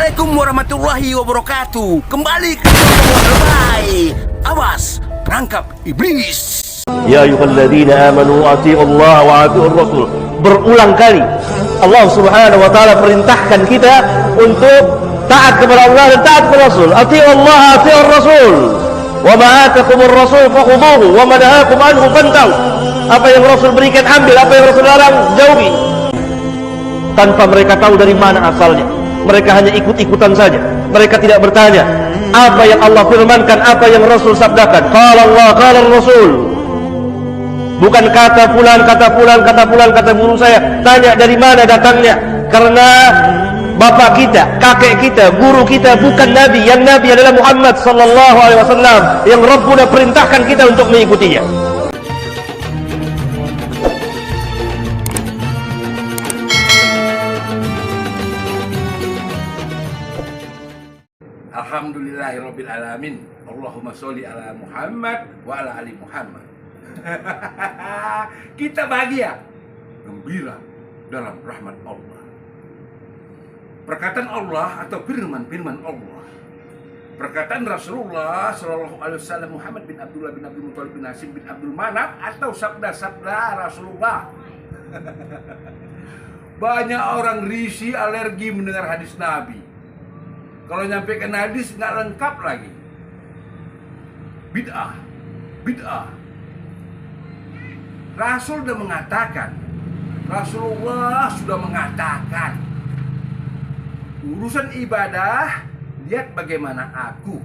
Assalamualaikum warahmatullahi wabarakatuh. Kembali ke lebay. Awas, perangkap iblis. Ya ayyuhalladzina amanu atiiullaha wa atiiur rasul. Berulang kali Allah Subhanahu wa taala perintahkan kita untuk taat kepada Allah dan taat kepada Rasul. Atiiullaha atiiur rasul. Wa ma atakumur rasul fakhuduhu wa ma nahakum anhu fantahu. Apa yang Rasul berikan ambil, apa yang Rasul larang jauhi. Tanpa mereka tahu dari mana asalnya. Mereka hanya ikut-ikutan saja. Mereka tidak bertanya apa yang Allah firmankan, apa yang Rasul sabdakan. Qala Allah, qala Rasul. Bukan kata fulan, kata fulan, kata fulan, kata guru saya. Tanya dari mana datangnya. Karena bapak kita, kakek kita, guru kita bukan Nabi. Yang Nabi adalah Muhammad sallallahu alaihi wasallam, yang Rabbuna perintahkan kita untuk mengikutinya. Alhamdulillahirabbil alamin. Allahumma sholli ala Muhammad wa ala ali Muhammad. Kita bahagia, gembira dalam rahmat Allah. Perkataan Allah atau firman Allah, perkataan Rasulullah Shallallahu Alaihi Wasallam, Muhammad bin Abdullah bin Abdul Muthalib bin Hashim bin Abdul Manaf, atau sabda-sabda Rasulullah. Banyak orang risih, alergi mendengar hadis Nabi. Kalau nyampaikan hadis nggak lengkap lagi. Bid'ah. Rasul sudah mengatakan, Rasulullah sudah mengatakan, urusan ibadah lihat bagaimana aku.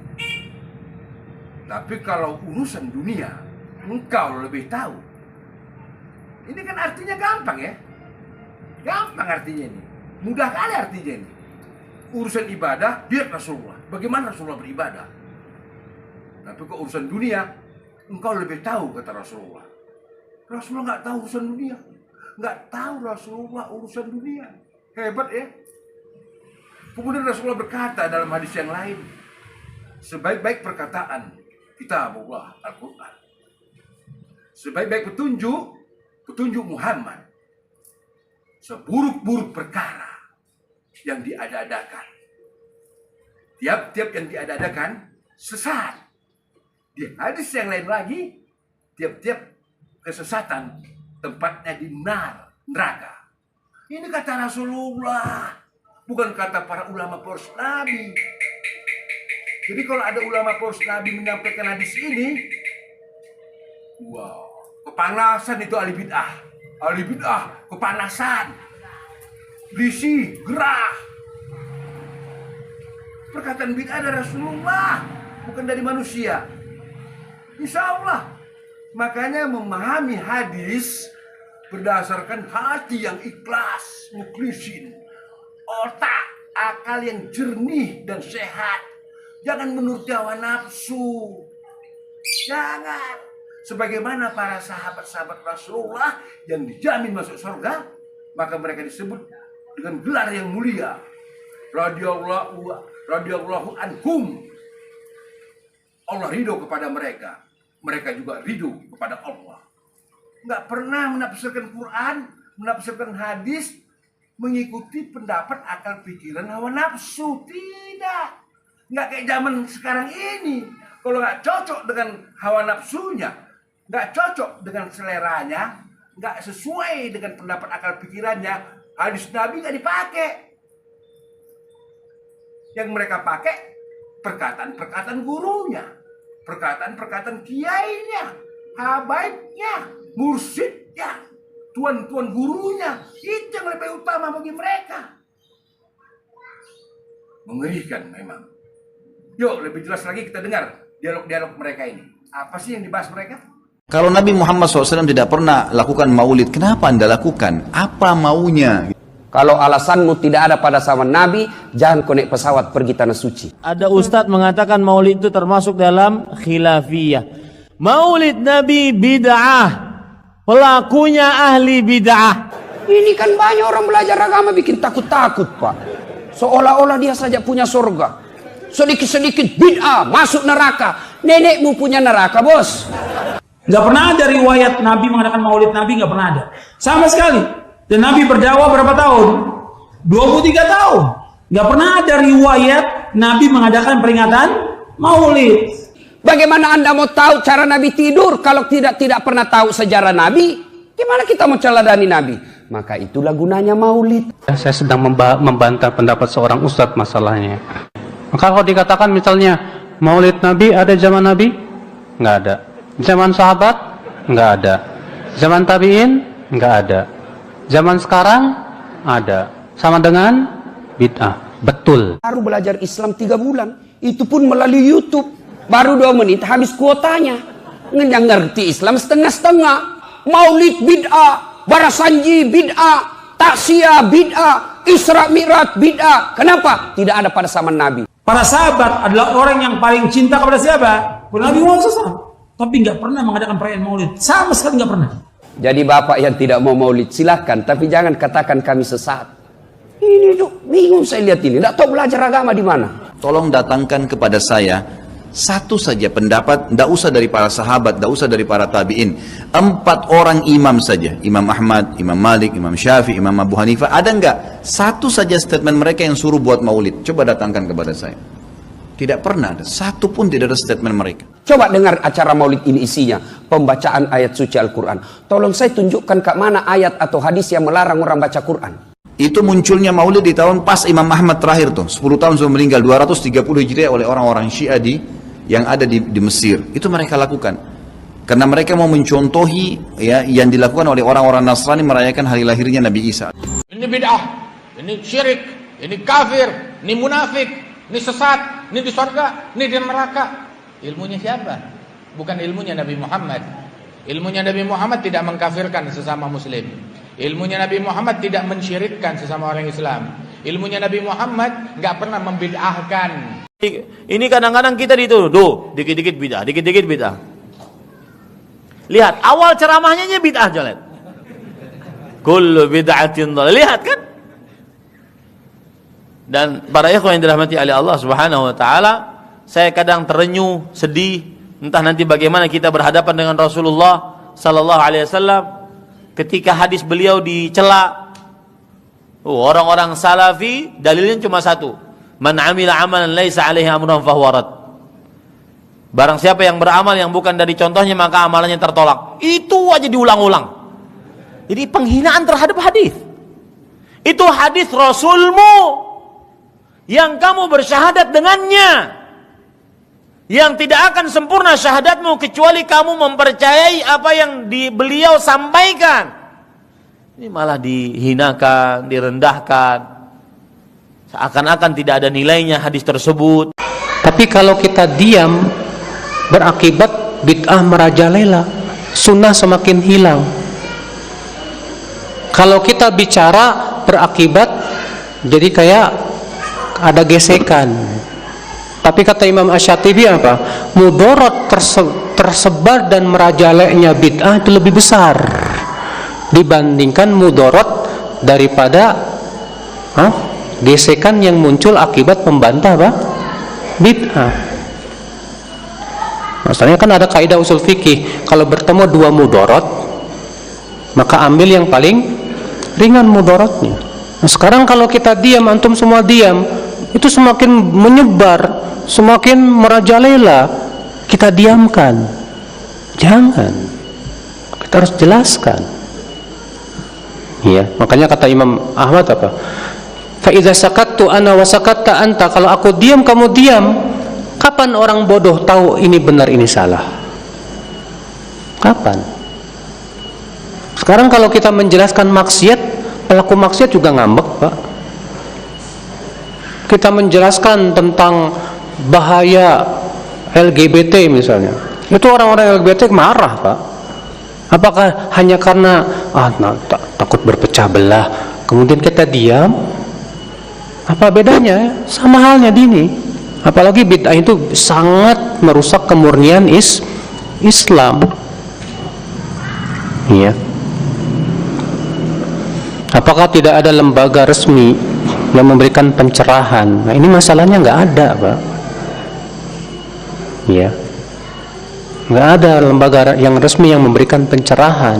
Tapi kalau urusan dunia, engkau lebih tahu. Ini kan artinya gampang ya. Gampang artinya ini. Mudah kali artinya ini. Urusan ibadah, lihat Rasulullah. Bagaimana Rasulullah beribadah. Tapi kok urusan dunia, engkau lebih tahu, kata Rasulullah. Rasulullah nggak tahu urusan dunia. Nggak tahu Rasulullah urusan dunia. Hebat ya. Kemudian Rasulullah berkata dalam hadis yang lain, sebaik-baik perkataan kitabullah Al-Quran. Sebaik-baik petunjuk Muhammad. Seburuk-buruk perkara yang diada-adakan. Tiap-tiap yang diada-adakan sesat. Di hadis yang lain lagi, tiap-tiap kesesatan tempatnya di neraka. Ini kata Rasulullah, bukan kata para ulama poros Nabi. Jadi kalau ada ulama poros Nabi menyampaikan hadis ini, wow, kepanasan itu ahli bid'ah. Ahli bid'ah, kepanasan. Berisi, gerah. Perkataan bid'ah dari Rasulullah, bukan dari manusia. Insya Allah. Makanya memahami hadis berdasarkan hati yang ikhlas, mukhlisin, otak, akal yang jernih dan sehat. Jangan menuruti hawa nafsu. Jangan. Sebagaimana para sahabat-sahabat Rasulullah yang dijamin masuk surga, maka mereka disebut dengan gelar yang mulia. Radhiyallahu anhum. Allah ridho kepada mereka. Mereka juga ridho kepada Allah. Nggak pernah menafsirkan Quran, menafsirkan hadis, mengikuti pendapat akal pikiran hawa nafsu. Tidak. Nggak kayak zaman sekarang ini. Kalau nggak cocok dengan hawa nafsunya, nggak cocok dengan seleranya, nggak sesuai dengan pendapat akal pikirannya, hadis Nabi nggak dipakai. Yang mereka pakai perkataan-perkataan gurunya, perkataan-perkataan kiainya, habaibnya, mursyidnya, tuan-tuan gurunya. Itu yang lebih utama bagi mereka. Mengerikan memang. Yuk lebih jelas lagi kita dengar dialog-dialog mereka ini. Apa sih yang dibahas mereka? Kalau Nabi Muhammad SAW tidak pernah lakukan maulid, kenapa Anda lakukan? Apa maunya? Kalau alasanmu tidak ada pada zaman Nabi, jangan kau naik pesawat pergi tanah suci. Ada ustadz mengatakan maulid itu termasuk dalam khilafiyah. Maulid Nabi bid'ah. Pelakunya ahli bid'ah. Ini kan banyak orang belajar agama bikin takut-takut, Pak. Seolah-olah dia saja punya surga. Sedikit-sedikit bid'ah, masuk neraka. Nenekmu punya neraka, bos. Gak pernah ada riwayat Nabi mengadakan maulid Nabi, gak pernah ada. Sama sekali. Dan Nabi berdakwah berapa tahun? 23 tahun. Nggak pernah ada riwayat Nabi mengadakan peringatan maulid. Bagaimana Anda mau tahu cara Nabi tidur kalau tidak pernah tahu sejarah Nabi? Gimana kita mau teladani Nabi? Maka itulah gunanya maulid. Saya sedang membantah pendapat seorang ustadz masalahnya. Maka kalau dikatakan misalnya maulid Nabi ada zaman Nabi? Nggak ada. Zaman sahabat? Nggak ada. Zaman tabi'in? Nggak ada. Zaman sekarang? Ada. Sama dengan bid'ah. Betul. Baru belajar Islam 3 bulan. Itu pun melalui YouTube. Baru 2 menit habis kuotanya. Yang ngerti Islam setengah-setengah. Maulid bid'ah, Barasanji bid'ah, Taksiyah bid'ah, Isra Mi'raj bid'ah. Kenapa? Tidak ada pada zaman Nabi. Para sahabat adalah orang yang paling cinta kepada siapa? Nabi Muhammad SAW. Tapi nggak pernah mengadakan perayaan maulid. Sama sekali nggak pernah. Jadi bapak yang tidak mau maulid silahkan. Tapi jangan katakan kami sesat. Ini tuh bingung saya lihat ini. Tidak tahu belajar agama di mana. Tolong datangkan kepada saya satu saja pendapat, tidak usah dari para sahabat, tidak usah dari para tabi'in. 4 orang imam saja, Imam Ahmad, Imam Malik, Imam Syafi'i, Imam Abu Hanifah, ada enggak satu saja statement mereka yang suruh buat maulid? Coba datangkan kepada saya. Tidak pernah ada, satu pun tidak ada statement mereka. Coba dengar acara maulid ini isinya, pembacaan ayat suci Al-Quran. Tolong saya tunjukkan ke mana ayat atau hadis yang melarang orang baca Quran. Itu munculnya maulid di tahun pas Imam Ahmad terakhir tuh, 10 tahun sebelum meninggal, 230 Hijriah oleh orang-orang Syiah yang ada di Mesir. Itu mereka lakukan karena mereka mau mencontohi ya yang dilakukan oleh orang-orang Nasrani merayakan hari lahirnya Nabi Isa. Ini bid'ah, ini syirik, ini kafir, ini munafik, ini sesat, ini di surga, ini di neraka. Ilmunya siapa? Bukan ilmunya Nabi Muhammad. Ilmunya Nabi Muhammad tidak mengkafirkan sesama muslim. Ilmunya Nabi Muhammad tidak mensyirikkan sesama orang Islam. Ilmunya Nabi Muhammad nggak pernah membid'ahkan. Ini kadang-kadang kita dituduh dikit-dikit bid'ah, dikit-dikit bid'ah. Lihat awal ceramahnya aja bid'ah jalan. Kullu bid'atin dhalalah. Lihat kan? Dan para ikhwan yang dirahmati oleh Allah Subhanahu wa taala, saya kadang terenyuh, sedih, entah nanti bagaimana kita berhadapan dengan Rasulullah sallallahu alaihi wasallam ketika hadis beliau dicela. Orang-orang salafi dalilnya cuma satu. Man amila amalan laisa alaihi amrun fahuwa rad. Barang siapa yang beramal yang bukan dari contohnya maka amalannya tertolak. Itu aja diulang-ulang. Jadi penghinaan terhadap hadis. Itu hadis Rasulmu yang kamu bersyahadat dengannya. Yang tidak akan sempurna syahadatmu kecuali kamu mempercayai apa yang beliau sampaikan. Ini malah dihinakan, direndahkan. Seakan-akan tidak ada nilainya hadis tersebut. Tapi kalau kita diam, berakibat bid'ah merajalela, sunnah semakin hilang. Kalau kita bicara, berakibat jadi kayak ada gesekan. Tapi kata Imam Asy-Syatibi apa? Mudarat tersebar dan merajalenya bid'ah itu lebih besar dibandingkan mudarat daripada gesekan yang muncul akibat membantah apa? Bid'ah. Masalahnya kan ada kaidah usul fikih, kalau bertemu 2 mudarat maka ambil yang paling ringan mudaratnya. Nah, sekarang kalau kita diam, antum semua diam, itu semakin menyebar, semakin merajalela. Kita diamkan. Jangan. Kita harus jelaskan. Ya, makanya kata Imam Ahmad apa? Fa idza sakattu ana wa sakatta anta, kalau aku diam kamu diam, kapan orang bodoh tahu ini benar ini salah? Kapan? Sekarang kalau kita menjelaskan maksiat, pelaku maksiat juga ngambek, Pak. Kita menjelaskan tentang bahaya LGBT misalnya, itu orang-orang LGBT marah, Pak. Apakah hanya karena takut berpecah belah kemudian kita diam? Apa bedanya? Sama halnya dini. Apalagi bid'ah itu sangat merusak kemurnian Islam. Iya. Apakah tidak ada lembaga resmi yang memberikan pencerahan? Nah, ini masalahnya nggak ada, Pak. Iya. Nggak ada lembaga yang resmi yang memberikan pencerahan.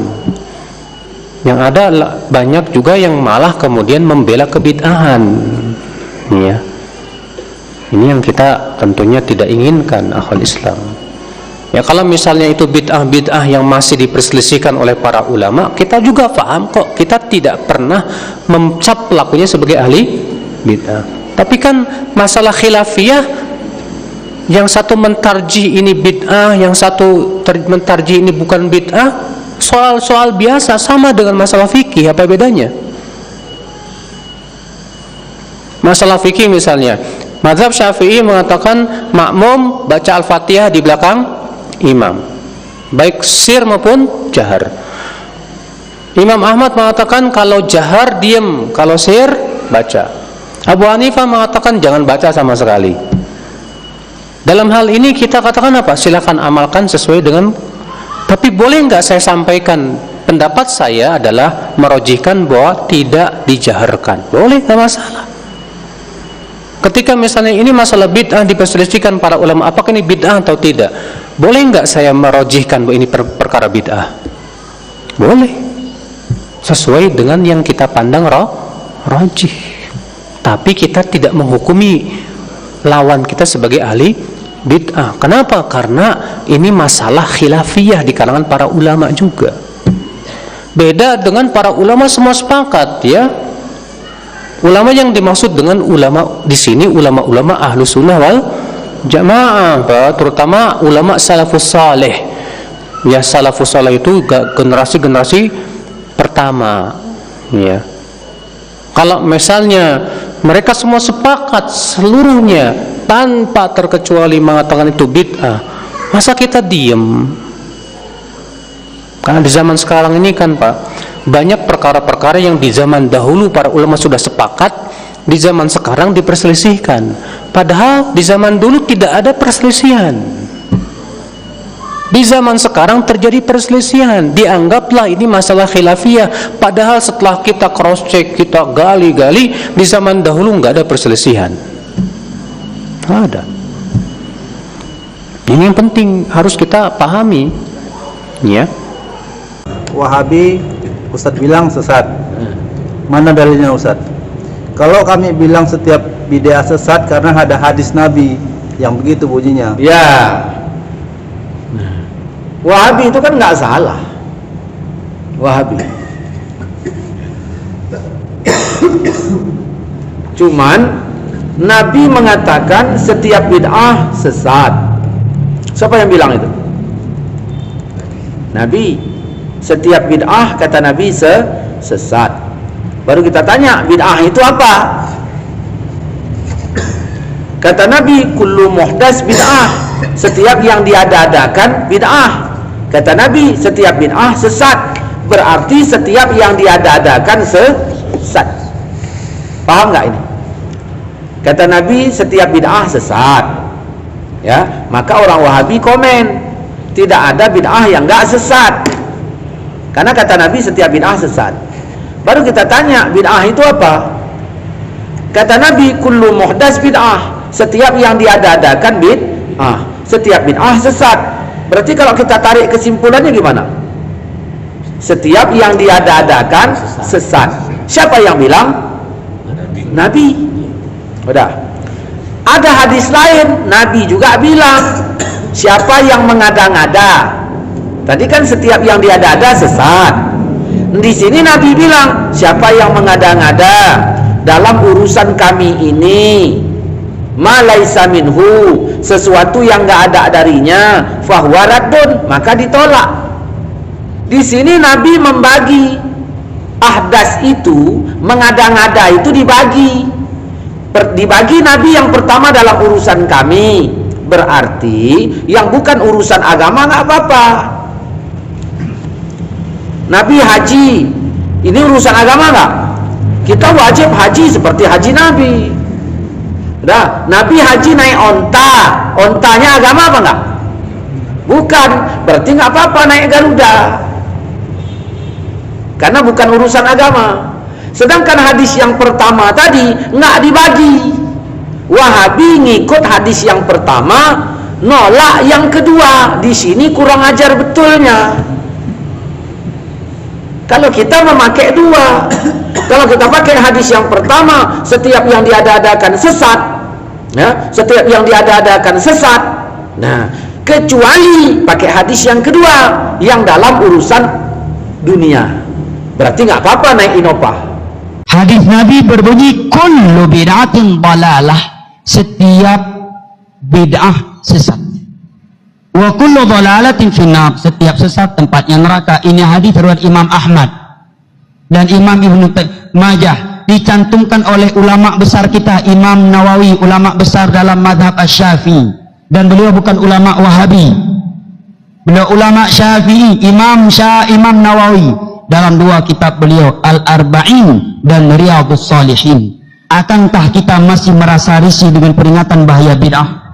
Yang ada banyak juga yang malah kemudian membela kebid'ahan. Ya. Ini yang kita tentunya tidak inginkan, akhwal Islam. Ya, kalau misalnya itu bid'ah-bid'ah yang masih diperselisihkan oleh para ulama, kita juga paham kok. Kita tidak pernah mencap pelakunya sebagai ahli bid'ah. Tapi kan masalah khilafiyah, yang satu mentarjih ini bid'ah, yang satu mentarjih ini bukan bid'ah, soal-soal biasa, sama dengan masalah fikih. Apa bedanya? Masalah fikih misalnya, mazhab Syafi'i mengatakan makmum baca Al-Fatihah di belakang imam, baik sir maupun jahar. Imam Ahmad mengatakan kalau jahar diam, kalau sir baca. Abu Hanifah mengatakan jangan baca sama sekali. Dalam hal ini kita katakan apa? Silakan amalkan sesuai dengan. Tapi boleh nggak saya sampaikan pendapat saya adalah merojihkan bahwa tidak dijaharkan? Boleh, nggak masalah. Ketika misalnya ini masalah bid'ah diperselisihkan para ulama, apakah ini bid'ah atau tidak? Boleh nggak saya merojihkan bahwa ini perkara bid'ah? Boleh, sesuai dengan yang kita pandang rojih. Tapi kita tidak menghukumi lawan kita sebagai ahli bid'ah. Kenapa? Karena ini masalah khilafiyah di kalangan para ulama juga. Beda dengan para ulama semua sepakat, ya. Ulama yang dimaksud dengan ulama di sini ulama-ulama ahlu sunnah wal jamaah, terutama ulama salafus saleh. Ya, salafus saleh itu generasi-generasi pertama. Ya. Kalau misalnya mereka semua sepakat seluruhnya tanpa terkecuali mengatakan itu bid'ah, masa kita diam? Karena di zaman sekarang ini kan Pak, banyak perkara-perkara yang di zaman dahulu para ulama sudah sepakat, di zaman sekarang diperselisihkan. Padahal di zaman dulu tidak ada perselisihan. Di zaman sekarang terjadi perselisihan, dianggaplah ini masalah khilafiyah. Padahal setelah kita cross check, kita gali-gali, di zaman dahulu nggak ada perselisihan. Nggak ada. Ini yang penting harus kita pahami, ya. Wahabi Ustadz bilang sesat. Mana dalilnya Ustadz? Kalau kami bilang setiap bid'ah sesat karena ada hadis Nabi yang begitu bunyinya. Ya, Wahabi itu kan nggak salah. Wahabi. Cuman Nabi mengatakan setiap bid'ah sesat. Siapa yang bilang itu? Nabi. Setiap bid'ah kata Nabi sesat. Baru kita tanya, bid'ah itu apa? Kata Nabi, kullu muhdas bid'ah. Setiap yang diada-adakan bid'ah. Kata Nabi, setiap bid'ah sesat. Berarti setiap yang diada-adakan sesat. Paham nggak ini? Kata Nabi, setiap bid'ah sesat. Ya, maka orang Wahabi komen, tidak ada bid'ah yang nggak sesat. Karena kata Nabi setiap bid'ah sesat. Baru kita tanya, bid'ah itu apa? Kata Nabi, kullu muhdas bid'ah. Setiap yang diada-adakan bid'ah. Setiap bid'ah sesat. Berarti kalau kita tarik kesimpulannya gimana? Setiap yang diada-adakan sesat. Siapa yang bilang? Nabi. Udah. Ada hadis lain, Nabi juga bilang, siapa yang mengada-ngada. Tadi kan setiap yang diada-ada sesat. Di sini Nabi bilang, siapa yang mengada-ngada dalam urusan kami ini, ma laisa minhu, sesuatu yang enggak ada darinya, fahuwa raddun, maka ditolak. Di sini Nabi membagi ahdas itu, mengada-ngada itu dibagi. Dibagi Nabi yang pertama dalam urusan kami, berarti yang bukan urusan agama enggak apa-apa. Nabi haji, ini urusan agama nggak? Kita wajib haji seperti haji Nabi. Udah, Nabi haji naik onta, ontanya agama apa nggak? Bukan, berarti nggak apa-apa naik Garuda, karena bukan urusan agama. Sedangkan hadis yang pertama tadi nggak dibagi. Wahabi ngikut hadis yang pertama, nolak yang kedua. Di sini kurang ajar betulnya. Kalau kita memakai dua, Kalau kita pakai hadis yang pertama, setiap yang diada-adakan sesat, ya, setiap yang diada-adakan sesat. Nah, kecuali pakai hadis yang kedua yang dalam urusan dunia, berarti nggak apa-apa naik Innova. Hadis Nabi berbunyi kullu bid'atin dalalah, setiap bid'ah sesat. Wa kullu dalalatin finnar, setiap sesat tempatnya neraka. Ini hadis riwayat Imam Ahmad dan Imam Ibnu Majah, dicantumkan oleh ulama besar kita Imam Nawawi, ulama besar dalam mazhab Asy-Syafi'i, dan beliau bukan ulama Wahabi. Beliau ulama Syafi'i, Imam Nawawi dalam dua kitab beliau Al-Arba'in dan Riyadhus Shalihin. Akankah kita masih merasa risih dengan peringatan bahaya bid'ah?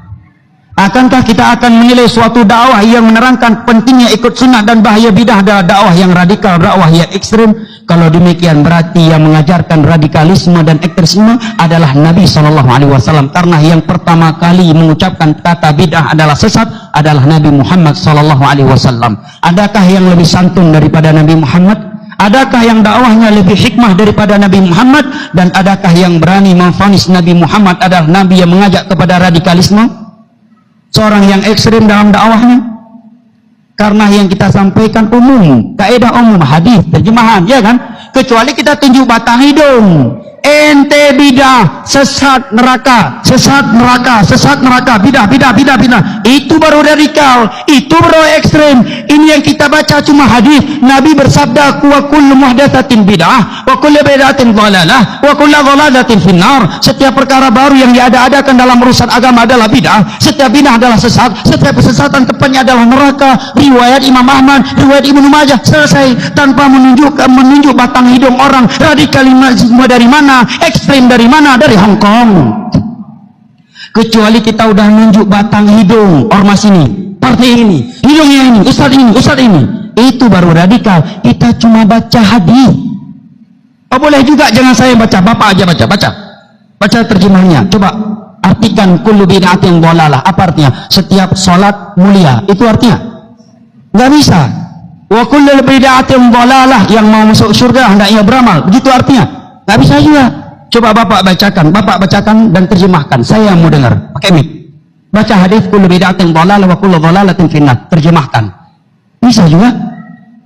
Akankah kita akan menilai suatu dakwah yang menerangkan pentingnya ikut sunnah dan bahaya bid'ah adalah dakwah yang radikal, dakwah yang ekstrem? Kalau demikian berarti yang mengajarkan radikalisme dan ekstremisme adalah Nabi SAW, karena yang pertama kali mengucapkan kata bid'ah adalah sesat adalah Nabi Muhammad SAW. Adakah yang lebih santun daripada Nabi Muhammad? Adakah yang dakwahnya lebih hikmah daripada Nabi Muhammad? Dan adakah yang berani memvonis Nabi Muhammad adalah Nabi yang mengajak kepada radikalisme? Seorang yang ekstrem dalam dakwahnya. Karena yang kita sampaikan umum, kaidah umum, hadis, terjemahan, ya kan? Kecuali kita tunjuk batang hidung. Ente bidah, sesat neraka, sesat neraka, sesat neraka, bidah. Itu baru radikal, itu baru ekstrem. Ini yang kita baca cuma hadis. Nabi bersabda, wa kullu muhdatsatin bid'ah, wa kullu bid'atin dhalalah, wa kullu dhalalatin finnar. Setiap perkara baru yang diada-adakan dalam urusan agama adalah bid'ah. Setiap bid'ah adalah sesat. Setiap kesesatan tepatnya adalah neraka. Riwayat Imam Ahmad, riwayat Ibnu Majah, selesai, tanpa menunjuk batang hidung orang. Radikalisme dari mana? Ekstrem dari mana? Dari Hong Kong. Kecuali kita udah nunjuk batang hidung ormas ini, partai ini, hidungnya ini, ustadz ini, itu baru radikal. Kita cuma baca hadis. Oh, boleh juga, jangan saya baca, bapak aja baca terjemahnya. Coba artikan kullu bid'atin dhalalah. Apa artinya? Setiap sholat mulia, itu artinya nggak bisa. Wa kullu bid'atin dhalalah, yang mau masuk surga hendaknya beramal, begitu artinya. Nggak bisa juga. Coba bapak bacakan dan terjemahkan. Saya mau dengar. Pakai mic. Baca hadis kullu bid'atin dhalalah wa kullu dhalalatin finnar. Terjemahkan. Bisa juga.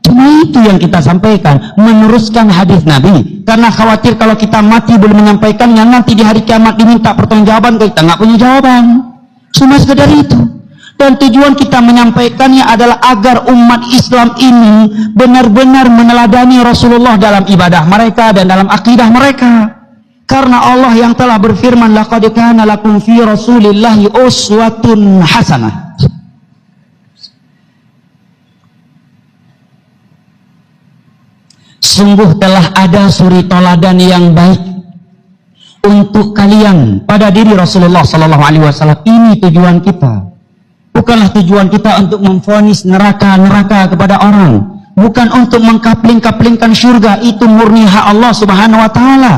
Cuma itu yang kita sampaikan, meneruskan hadis Nabi. Karena khawatir kalau kita mati belum menyampaikannya, nanti di hari kiamat diminta pertanggungjawaban, kita nggak punya jawaban. Cuma sekedar itu. Dan tujuan kita menyampaikannya adalah agar umat Islam ini benar-benar meneladani Rasulullah dalam ibadah mereka dan dalam akidah mereka. Karena Allah yang telah berfirman, laqad kana lakum fi Rasulillahi uswatun hasanah. Sungguh telah ada suri toladan yang baik untuk kalian pada diri Rasulullah SAW. Ini tujuan kita. Bukanlah tujuan kita untuk memvonis neraka kepada orang. Bukan untuk mengkapling-kaplingkan surga. Itu murni hak Allah Subhanahu wa Ta'ala.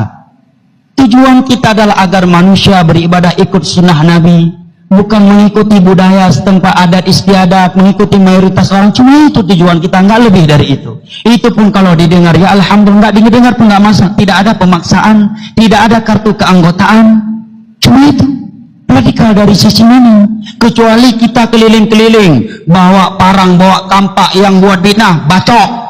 Tujuan kita adalah agar manusia beribadah ikut sunnah Nabi, bukan mengikuti budaya setempat, adat istiadat, mengikuti mayoritas orang. Cuma itu tujuan kita, nggak lebih dari itu. Itu pun kalau didengar, ya alhamdulillah. Nggak didengar pun nggak masalah. Tidak ada pemaksaan, tidak ada kartu keanggotaan. Cuma itu. Radikal dari sisi mana? Kecuali kita keliling-keliling, bawa parang, bawa kampak, yang buat bid'ah, bacok.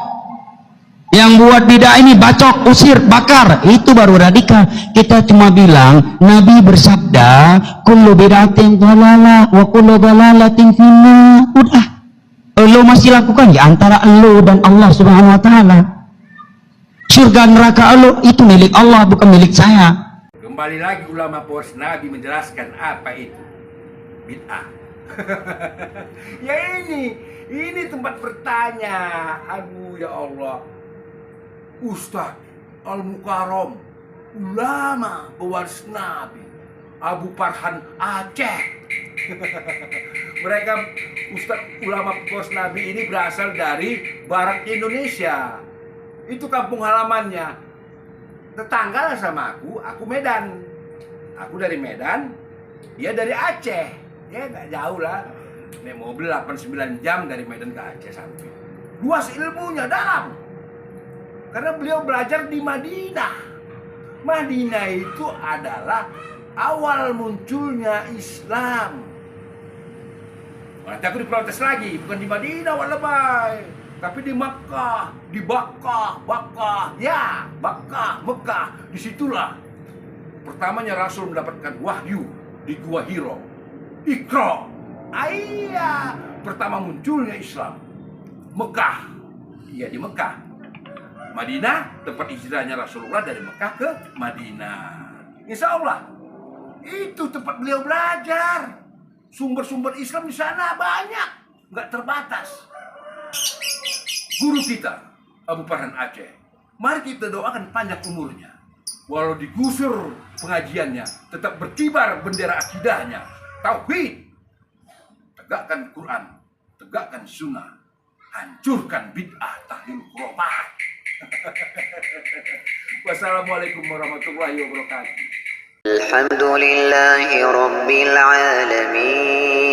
Yang buat bid'ah ini bacok, usir, bakar. Itu baru radikal. Kita cuma bilang Nabi bersabda kullu bid'atin dhalalah wa kullu dhalalatin finnar. Udah. Lo masih lakukan ya antara lo dan Allah Subhanahu wa Ta'ala. Surga neraka lo itu milik Allah, bukan milik saya. Kembali lagi ulama poros Nabi menjelaskan apa itu bid'ah. Ya ini tempat bertanya. Aduh ya Allah. Ustadz Al-Mukarram, ulama pewaris Nabi, Abu Farhan Aceh. Mereka Ustadz ulama pewaris Nabi ini berasal dari barat Indonesia. Itu kampung halamannya. Tetangga sama aku Medan. Aku dari Medan, dia dari Aceh. Ya nggak jauh lah. Naik mobil 8-9 jam dari Medan ke Aceh sampai. Luas ilmunya, dalam. Karena beliau belajar di Madinah. Madinah itu adalah awal munculnya Islam. Nanti aku diprotes lagi, bukan di Madinah wal lebay, tapi di Makkah, di Bakkah, Mekah. Disitulah pertamanya Rasul mendapatkan wahyu di Gua Hiro. Iqra. Ayah, pertama munculnya Islam. Mekah, iya di Mekah. Madinah, tempat hijrahnya Rasulullah dari Mekah ke Madinah. Insya Allah, itu tempat beliau belajar. Sumber-sumber Islam di sana banyak, nggak terbatas. Guru kita, Abu Farhan Aceh, mari kita doakan panjang umurnya. Walau digusur pengajiannya, tetap berkibar bendera akidahnya. Tauhid, tegakkan Quran, tegakkan sunnah, hancurkan bid'ah, tahlil khurafat. Wassalamualaikum warahmatullahi wabarakatuh. Alhamdulillahi Rabbil Alamin.